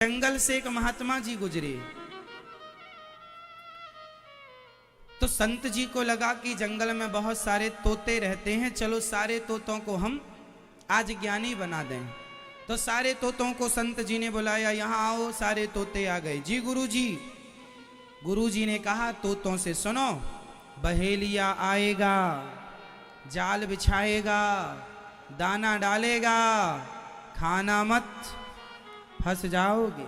जंगल से एक महात्मा जी गुजरे तो संत जी को लगा कि जंगल में बहुत सारे तोते रहते हैं, चलो सारे तोतों को हम आज ज्ञानी बना दें। तो सारे तोतों को संत जी ने बुलाया, यहाँ आओ। सारे तोते आ गए। जी गुरुजी। गुरुजी ने कहा तोतों से सुनो, बहेलिया आएगा, जाल बिछाएगा, दाना डालेगा, खाना मत, फंस जाओगे।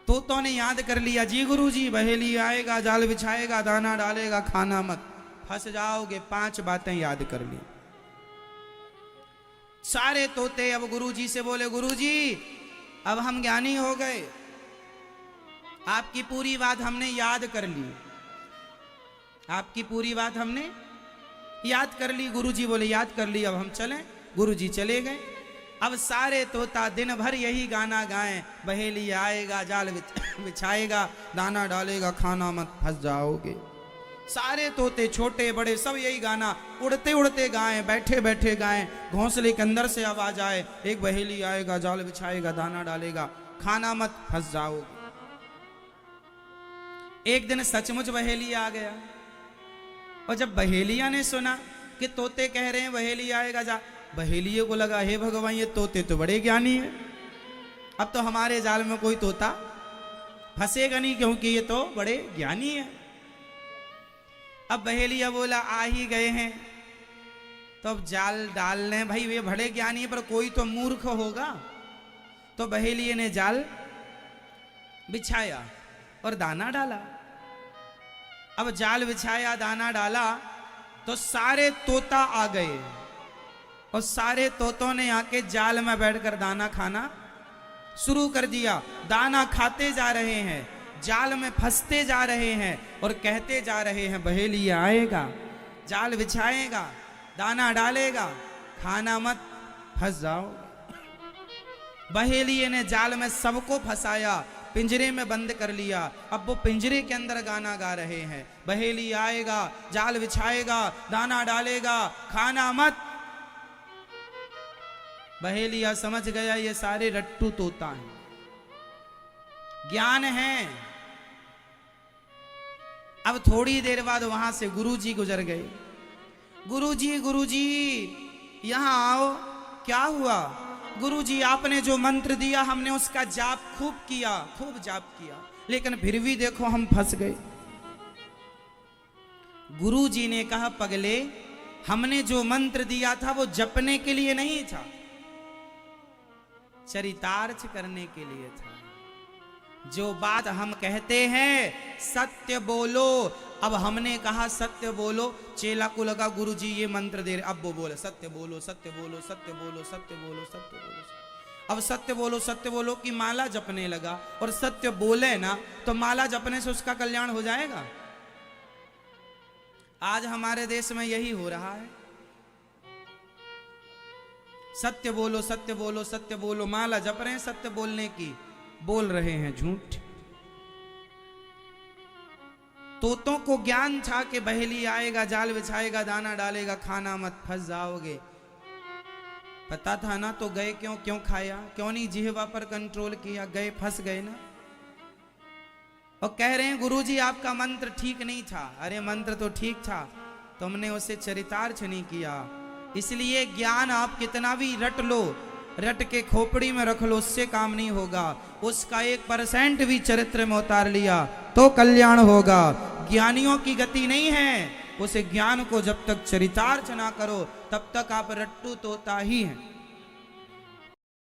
तोतों ने याद कर लिया, जी गुरुजी बहेली आएगा, जाल बिछाएगा, दाना डालेगा, खाना मत, फंस जाओगे। 5 बातें याद कर ली। सारे तोते अब गुरुजी से बोले, गुरुजी अब हम ज्ञानी हो गए, आपकी पूरी बात हमने याद कर ली, आपकी पूरी बात हमने याद कर ली। गुरुजी बोले याद कर ली, अब हम चलें। गुरुजी चले गए। अब सारे तोता दिन भर यही गाना गाएं, बहेली आएगा, जाल बिछाएगा, दाना डालेगा, खाना मत, फंस जाओगे। सारे तोते छोटे बड़े सब यही गाना उड़ते उड़ते गाएं, बैठे बैठे गाएं, घोंसले के अंदर से आवाज आए, एक बहेली आएगा, जाल बिछाएगा, दाना डालेगा, खाना मत, फंस जाओगे। एक दिन सचमुच बहेली आ गया। और जब बहेलिया ने सुना कि तोते कह रहे हैं बहेली आएगा, जा बहेलियों को लगा, हे भगवान ये तोते तो बड़े ज्ञानी हैं, अब तो हमारे जाल में कोई तोता फंसेगा नहीं, क्योंकि ये तो बड़े ज्ञानी है। अब बहेलिया बोला आ ही गए हैं तो अब जाल डाल लें, भाई वे बड़े ज्ञानी है पर कोई तो मूर्ख होगा। तो बहेलिये ने जाल बिछाया और दाना डाला। अब जाल बिछाया, दाना डाला तो सारे तोता आ गए और सारे तोतों ने आके जाल में बैठकर दाना खाना शुरू कर दिया। दाना खाते जा रहे हैं, जाल में फंसते जा रहे हैं और कहते जा रहे हैं बहेलिया आएगा, जाल बिछाएगा, दाना डालेगा, खाना मत, फंस जाओ। बहेलिये ने जाल में सबको फंसाया, पिंजरे में बंद कर लिया। अब वो पिंजरे के अंदर गाना गा रहे हैं, बहेली आएगा, जाल बिछाएगा, दाना डालेगा, खाना मत। बहेलिया समझ गया ये सारे रट्टू तोता हैं, ज्ञान है। अब थोड़ी देर बाद वहां से गुरुजी गुजर गए। गुरुजी गुरुजी यहां आओ। क्या हुआ? गुरुजी आपने जो मंत्र दिया हमने उसका जाप खूब किया, खूब जाप किया, लेकिन फिर भी देखो हम फंस गए। गुरुजी ने कहा पगले, हमने जो मंत्र दिया था वो जपने के लिए नहीं था, चरितार्थ करने के लिए था। जो बात हम कहते हैं सत्य बोलो। अब हमने कहा सत्य बोलो, चेला को लगा गुरुजी ये मंत्र दे रहे, अब वो बोले सत्य बोलो, सत्य बोलो, सत्य बोलो, सत्य बोलो, सत्य बोलो। अब सत्य बोलो, सत्य बोलो की माला जपने लगा। और सत्य बोले ना तो माला जपने से उसका कल्याण हो जाएगा। आज हमारे देश में यही हो रहा है, सत्य बोलो, सत्य बोलो, सत्य बोलो, माला जप रहे हैं सत्य बोलने की, बोल रहे हैं झूठ। तोतों को ज्ञान था कि बहेली आएगा, जाल बिछाएगा, दाना डालेगा, खाना मत, फंस जाओगे। पता था ना तो गए क्यों? क्यों खाया? क्यों नहीं जिह्वा पर कंट्रोल किया? गए, फंस गए ना। और कह रहे हैं गुरुजी आपका मंत्र ठीक नहीं था। अरे मंत्र तो ठीक था, तुमने उसे चरितार्थ नहीं किया। इसलिए ज्ञान आप कितना भी रट लो, रट के खोपड़ी में रख लो, उससे काम नहीं होगा। उसका 1% भी चरित्र में उतार लिया तो कल्याण होगा। ज्ञानियों की गति नहीं है, उस ज्ञान को जब तक चरितार्थ ना करो तब तक आप रट्टू तोता ही हैं।